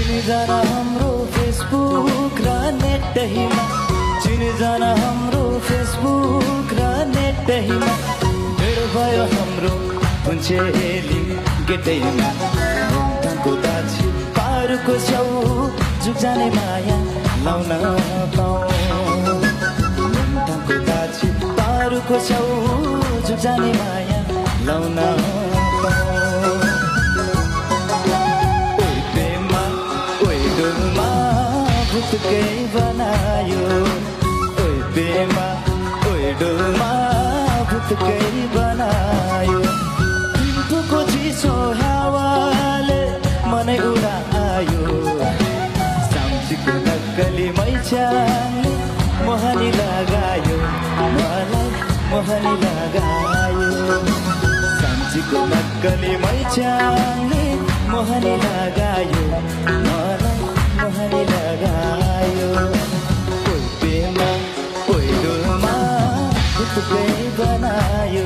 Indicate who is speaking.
Speaker 1: चिनिजान हाम्रो फेसबुक र नेटहीमा चिनिजान हाम्रो फेसबुक र नेटहीमा भेट भयो हाम्रो हुन्छेली गेटैमा ममताको दाछी पारुको छेउ जुग जाने माया लाउन पाऊँ ममताको दाछी पारुको छेउ जुग जाने माया लाउन पाऊँ ओइ प्रेममा ओइ डोलमा भुतकै बनायो ओइ प्रेममा ओइ डोलमा भुतकै बनायो दिनको चिसो हावाले मनै उडायो साम्चीको नक्कली मैचाङले मोहनी लगायो मलाई मोहनी लगायो साम्चीको नक्कली मैचाङले मोहनी लगायो मलाई मोहनी लगायो ओइ प्रेममा ओइ डोलमा भुतकै बनायो